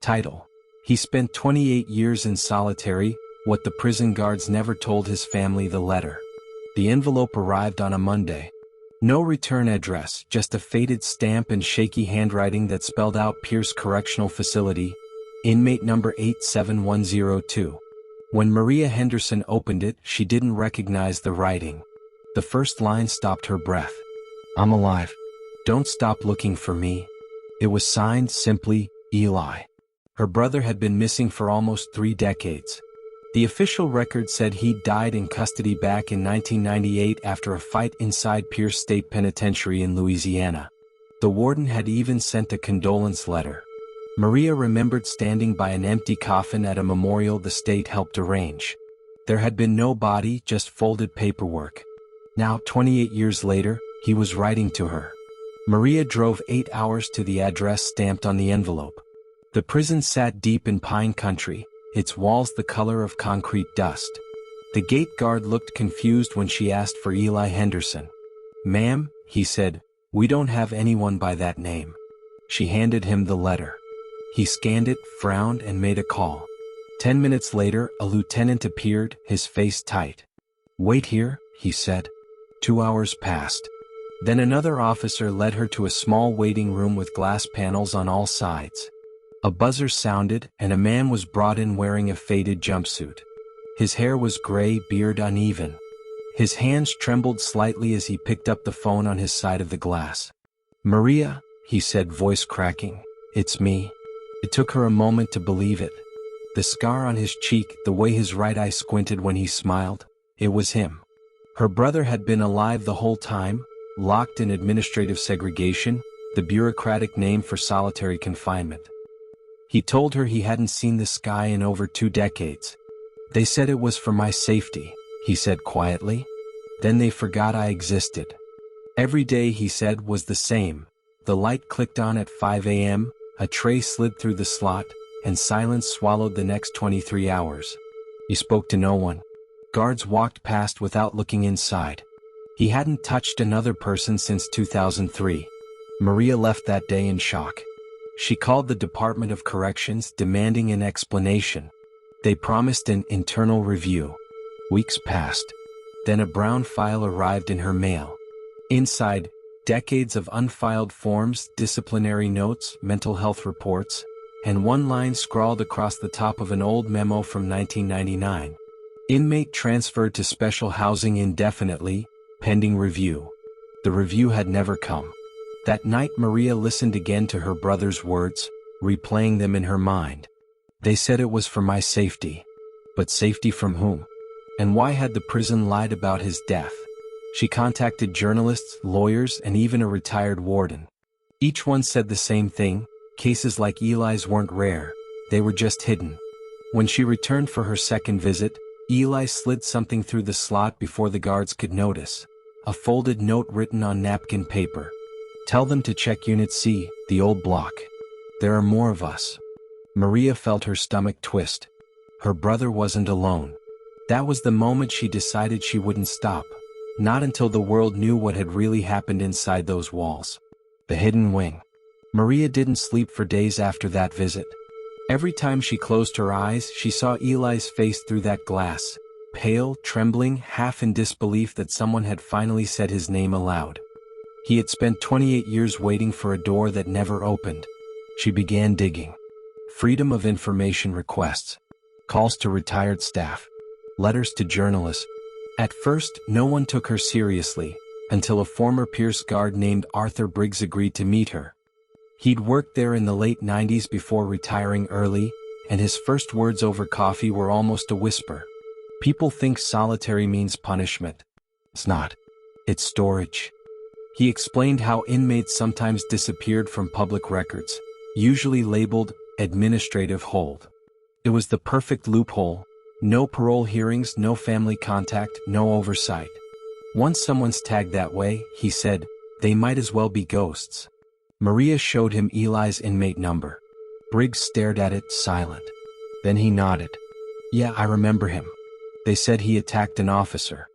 Title: He spent 28 years in solitary, what the prison guards never told his family. The letter. The envelope arrived on a Monday. No return address, just a faded stamp and shaky handwriting that spelled out Pierce Correctional Facility, inmate number 87102. When Maria Henderson opened it, she didn't recognize the writing. The first line stopped her breath. "I'm alive. Don't stop looking for me." It was signed simply, Eli. Her brother had been missing for almost 3 decades. The official record said he died in custody back in 1998 after a fight inside Pierce State Penitentiary in Louisiana. The warden had even sent a condolence letter. Maria remembered standing by an empty coffin at a memorial the state helped arrange. There had been no body, just folded paperwork. Now, 28 years later, he was writing to her. Maria drove 8 hours to the address stamped on the envelope. The prison sat deep in pine country, its walls the color of concrete dust. The gate guard looked confused when she asked for Eli Henderson. "Ma'am," he said, "we don't have anyone by that name." She handed him the letter. He scanned it, frowned, and made a call. 10 minutes later, a lieutenant appeared, his face tight. "Wait here," he said. 2 hours passed. Then another officer led her to a small waiting room with glass panels on all sides. A buzzer sounded, and a man was brought in wearing a faded jumpsuit. His hair was gray, beard uneven. His hands trembled slightly as he picked up the phone on his side of the glass. "Maria," he said, voice cracking, "it's me." It took her a moment to believe it. The scar on his cheek, the way his right eye squinted when he smiled, it was him. Her brother had been alive the whole time, locked in administrative segregation, the bureaucratic name for solitary confinement. He told her he hadn't seen the sky in over 2 decades. "They said it was for my safety," he said quietly. "Then they forgot I existed." Every day, he said, was the same. The light clicked on at 5 a.m., a tray slid through the slot, and silence swallowed the next 23 hours. He spoke to no one. Guards walked past without looking inside. He hadn't touched another person since 2003. Maria left that day in shock. She called the Department of Corrections, demanding an explanation. They promised an internal review. Weeks passed. Then a brown file arrived in her mail. Inside, decades of unfiled forms, disciplinary notes, mental health reports, and one line scrawled across the top of an old memo from 1999. Inmate transferred to special housing indefinitely, pending review. The review had never come. That night, Maria listened again to her brother's words, replaying them in her mind. They said it was for my safety. But safety from whom? And why had the prison lied about his death? She contacted journalists, lawyers, and even a retired warden. Each one said the same thing: cases like Eli's weren't rare, they were just hidden. When she returned for her second visit, Eli slid something through the slot before the guards could notice. A folded note written on napkin paper. "Tell them to check Unit C, the old block. There are more of us." Maria felt her stomach twist. Her brother wasn't alone. That was the moment she decided she wouldn't stop. Not until the world knew what had really happened inside those walls. The hidden wing. Maria didn't sleep for days after that visit. Every time she closed her eyes, she saw Eli's face through that glass, pale, trembling, half in disbelief that someone had finally said his name aloud. He had spent 28 years waiting for a door that never opened. She began digging. Freedom of information requests. Calls to retired staff. Letters to journalists. At first, no one took her seriously, until a former Pierce guard named Arthur Briggs agreed to meet her. He'd worked there in the late 90s before retiring early, and his first words over coffee were almost a whisper. "People think solitary means punishment. It's not. It's storage." He explained how inmates sometimes disappeared from public records, usually labeled administrative hold. It was the perfect loophole: no parole hearings, no family contact, no oversight. Once someone's tagged that way, he said, they might as well be ghosts. Maria showed him Eli's inmate number. Briggs stared at it, silent. Then he nodded. "Yeah, I remember him. They said he attacked an officer.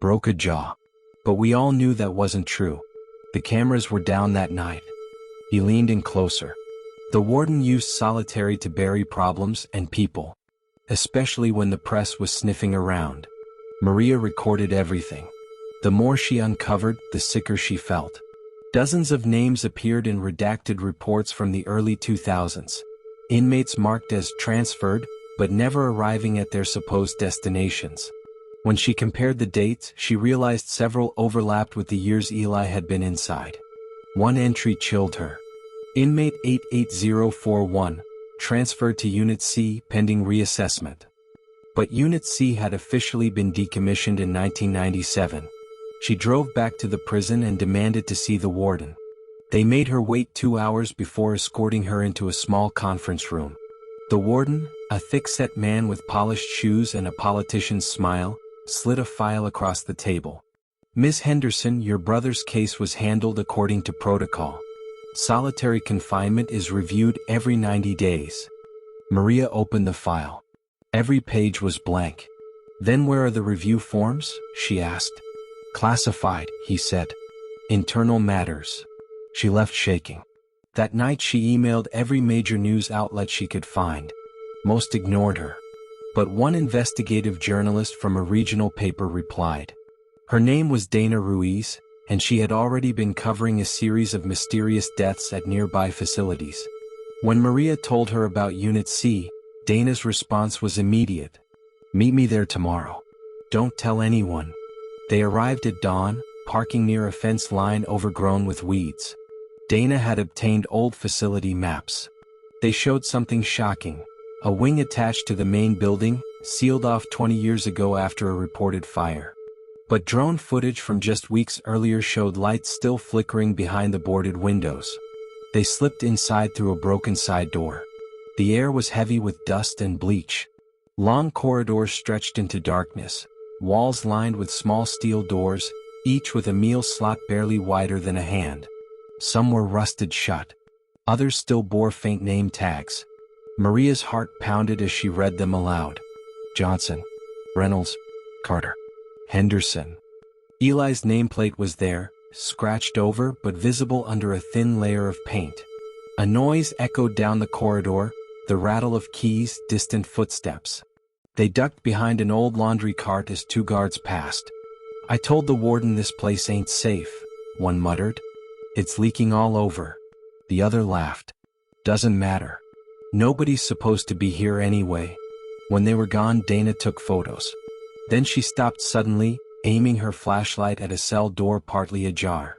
Broke a jaw. But we all knew that wasn't true. The cameras were down that night." He leaned in closer. The warden used solitary to bury problems and people, especially when the press was sniffing around. Maria recorded everything. The more she uncovered, the sicker she felt. Dozens of names appeared in redacted reports from the early 2000s. Inmates marked as transferred, but never arriving at their supposed destinations. When she compared the dates, she realized several overlapped with the years Eli had been inside. One entry chilled her. Inmate 88041, transferred to Unit C pending reassessment. But Unit C had officially been decommissioned in 1997. She drove back to the prison and demanded to see the warden. They made her wait 2 hours before escorting her into a small conference room. The warden, a thick-set man with polished shoes and a politician's smile, slid a file across the table. "Miss Henderson, your brother's case was handled according to protocol. Solitary confinement is reviewed every 90 days. Maria opened the file. Every page was blank. "Then where are the review forms?" she asked. "Classified," he said. "Internal matters." She left shaking. That night she emailed every major news outlet she could find. Most ignored her. But one investigative journalist from a regional paper replied. Her name was Dana Ruiz, and she had already been covering a series of mysterious deaths at nearby facilities. When Maria told her about Unit C, Dana's response was immediate. "Meet me there tomorrow. Don't tell anyone." They arrived at dawn, parking near a fence line overgrown with weeds. Dana had obtained old facility maps. They showed something shocking. A wing attached to the main building, sealed off 20 years ago after a reported fire. But drone footage from just weeks earlier showed lights still flickering behind the boarded windows. They slipped inside through a broken side door. The air was heavy with dust and bleach. Long corridors stretched into darkness, walls lined with small steel doors, each with a meal slot barely wider than a hand. Some were rusted shut. Others still bore faint name tags. Maria's heart pounded as she read them aloud. Johnson, Reynolds, Carter, Henderson. Eli's nameplate was there, scratched over but visible under a thin layer of paint. A noise echoed down the corridor, the rattle of keys, distant footsteps. They ducked behind an old laundry cart as 2 guards passed. "I told the warden this place ain't safe," one muttered. "It's leaking all over." The other laughed. "Doesn't matter. Nobody's supposed to be here anyway." When they were gone, Dana took photos. Then she stopped suddenly, aiming her flashlight at a cell door partly ajar.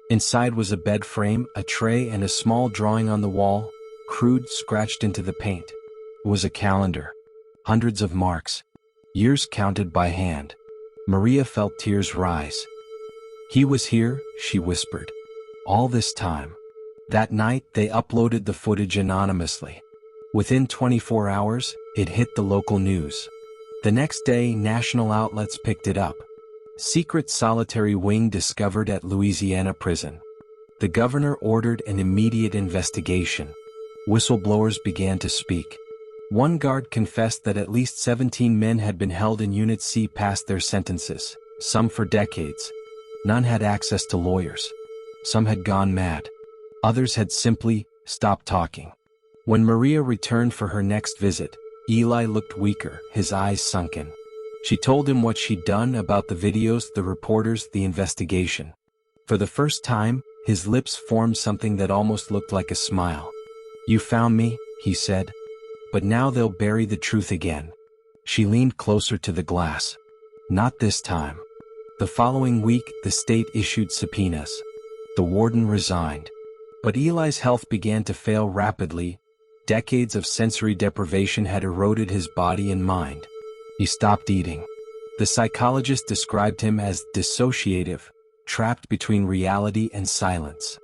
Inside was a bed frame, a tray, and a small drawing on the wall, crude, scratched into the paint. It was a calendar. Hundreds of marks. Years counted by hand. Maria felt tears rise. "He was here," she whispered. "All this time." That night, they uploaded the footage anonymously. Within 24 hours, it hit the local news. The next day, national outlets picked it up. Secret solitary wing discovered at Louisiana prison. The governor ordered an immediate investigation. Whistleblowers began to speak. One guard confessed that at least 17 men had been held in Unit C past their sentences, some for decades. None had access to lawyers. Some had gone mad. Others had simply stopped talking. When Maria returned for her next visit, Eli looked weaker, his eyes sunken. She told him what she'd done, about the videos, the reporters, the investigation. For the first time, his lips formed something that almost looked like a smile. "You found me," he said. "But now they'll bury the truth again." She leaned closer to the glass. "Not this time." The following week, the state issued subpoenas. The warden resigned. But Eli's health began to fail rapidly. Decades of sensory deprivation had eroded his body and mind. He stopped eating. The psychologist described him as dissociative, trapped between reality and silence.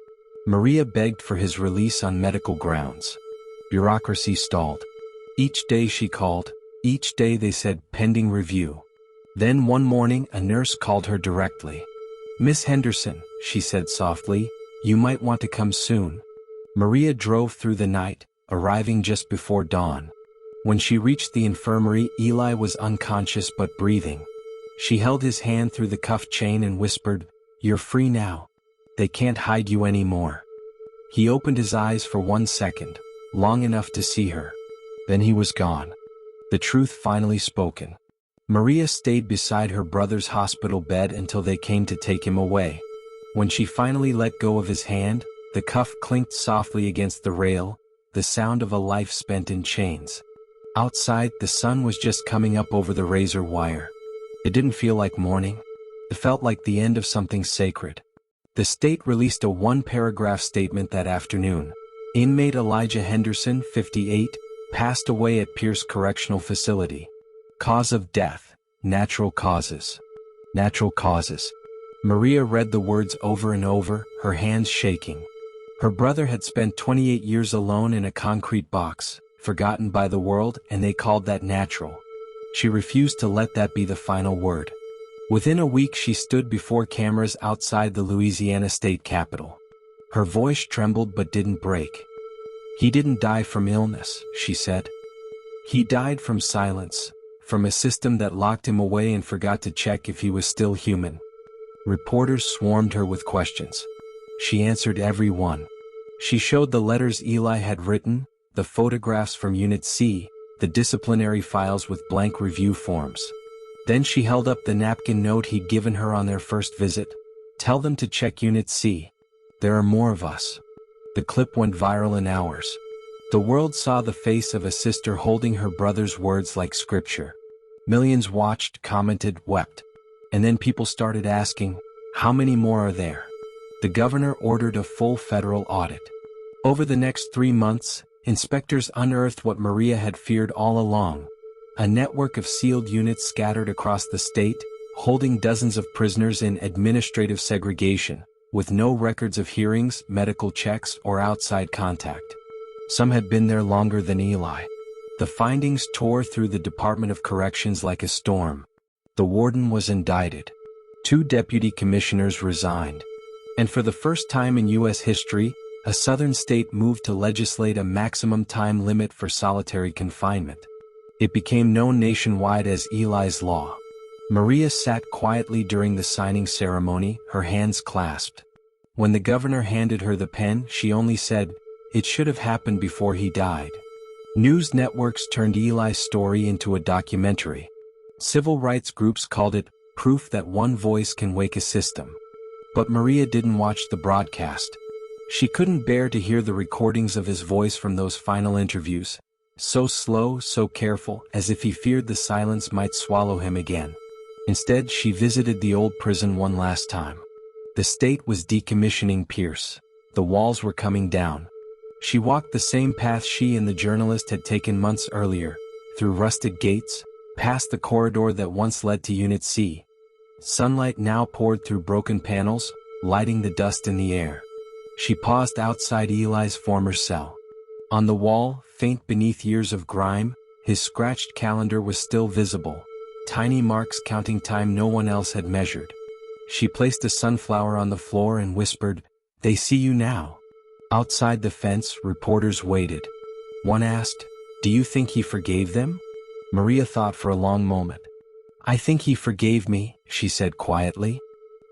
Maria begged for his release on medical grounds. Bureaucracy stalled. Each day she called. Each day they said pending review. Then one morning a nurse called her directly. "Miss Henderson," she said softly, "you might want to come soon." Maria drove through the night, arriving just before dawn. When she reached the infirmary, Eli was unconscious but breathing. She held his hand through the cuff chain and whispered, "You're free now. They can't hide you anymore." He opened his eyes for 1 second. long enough to see her. Then he was gone. The truth finally spoken. Maria stayed beside her brother's hospital bed until they came to take him away. When she finally let go of his hand, the cuff clinked softly against the rail, the sound of a life spent in chains. Outside, the sun was just coming up over the razor wire. It didn't feel like morning. It felt like the end of something sacred. The state released a one-paragraph statement that afternoon. Inmate Elijah Henderson, 58, passed away at Pierce Correctional Facility. Cause of death: natural causes. Natural causes. Maria read the words over and over, her hands shaking. Her brother had spent 28 years alone in a concrete box, forgotten by the world, and they called that natural. She refused to let that be the final word. Within a week she stood before cameras outside the Louisiana state capitol. Her voice trembled but didn't break. He didn't die from illness, she said. He died from silence, from a system that locked him away and forgot to check if he was still human. Reporters swarmed her with questions. She answered every one. She showed the letters Eli had written, the photographs from Unit C, the disciplinary files with blank review forms. Then she held up the napkin note he'd given her on their first visit. Tell them to check Unit C. There are more of us. The clip went viral in hours. The world saw the face of a sister holding her brother's words like scripture. Millions watched, commented, wept. And then people started asking, how many more are there? The governor ordered a full federal audit. Over the next 3 months, inspectors unearthed what Maria had feared all along. A network of sealed units scattered across the state, holding dozens of prisoners in administrative segregation, with no records of hearings, medical checks, or outside contact. Some had been there longer than Eli. The findings tore through the Department of Corrections like a storm. The warden was indicted. 2 deputy commissioners resigned. And for the first time in U.S. history, a southern state moved to legislate a maximum time limit for solitary confinement. It became known nationwide as Eli's Law. Maria sat quietly during the signing ceremony, her hands clasped. When the governor handed her the pen, she only said, "It should have happened before he died." News networks turned Eli's story into a documentary. Civil rights groups called it proof that one voice can wake a system. But Maria didn't watch the broadcast. She couldn't bear to hear the recordings of his voice from those final interviews. So slow, so careful, as if he feared the silence might swallow him again. Instead, she visited the old prison one last time. The state was decommissioning Pierce. The walls were coming down. She walked the same path she and the journalist had taken months earlier, through rusted gates, past the corridor that once led to Unit C. Sunlight now poured through broken panels, lighting the dust in the air. She paused outside Eli's former cell. On the wall, faint beneath years of grime, his scratched calendar was still visible, tiny marks counting time no one else had measured. She placed a sunflower on the floor and whispered, "They see you now." Outside the fence, reporters waited. One asked, "Do you think he forgave them?" Maria thought for a long moment. "I think he forgave me," she said quietly,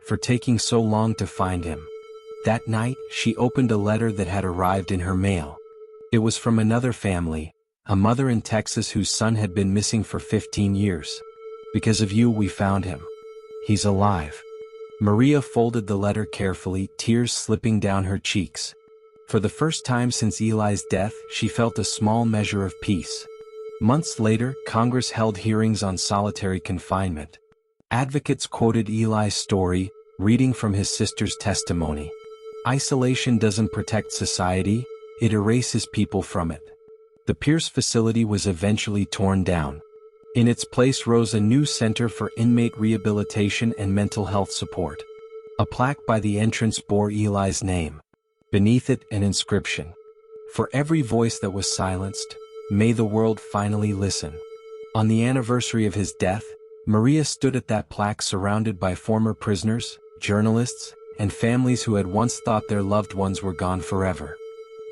"for taking so long to find him." That night, she opened a letter that had arrived in her mail. It was from another family, a mother in Texas whose son had been missing for 15 years. "Because of you, we found him. He's alive." Maria folded the letter carefully, tears slipping down her cheeks. For the first time since Eli's death, she felt a small measure of peace. Months later, Congress held hearings on solitary confinement. Advocates quoted Eli's story, reading from his sister's testimony. Isolation doesn't protect society, it erases people from it. The Pierce facility was eventually torn down. In its place rose a new center for inmate rehabilitation and mental health support. A plaque by the entrance bore Eli's name. Beneath it, an inscription. "For every voice that was silenced, may the world finally listen." On the anniversary of his death, Maria stood at that plaque surrounded by former prisoners, journalists, and families who had once thought their loved ones were gone forever.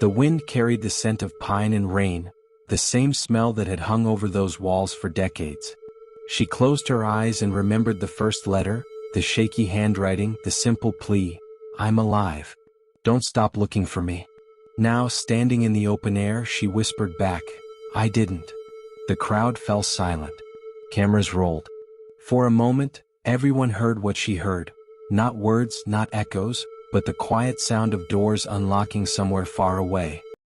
The wind carried the scent of pine and rain, the same smell that had hung over those walls for decades. She closed her eyes and remembered the first letter, the shaky handwriting, the simple plea, "I'm alive. Don't stop looking for me." Now, standing in the open air, she whispered back, "I didn't." The crowd fell silent. Cameras rolled. For a moment, everyone heard what she heard. Not words, not echoes, but the quiet sound of doors unlocking somewhere far away.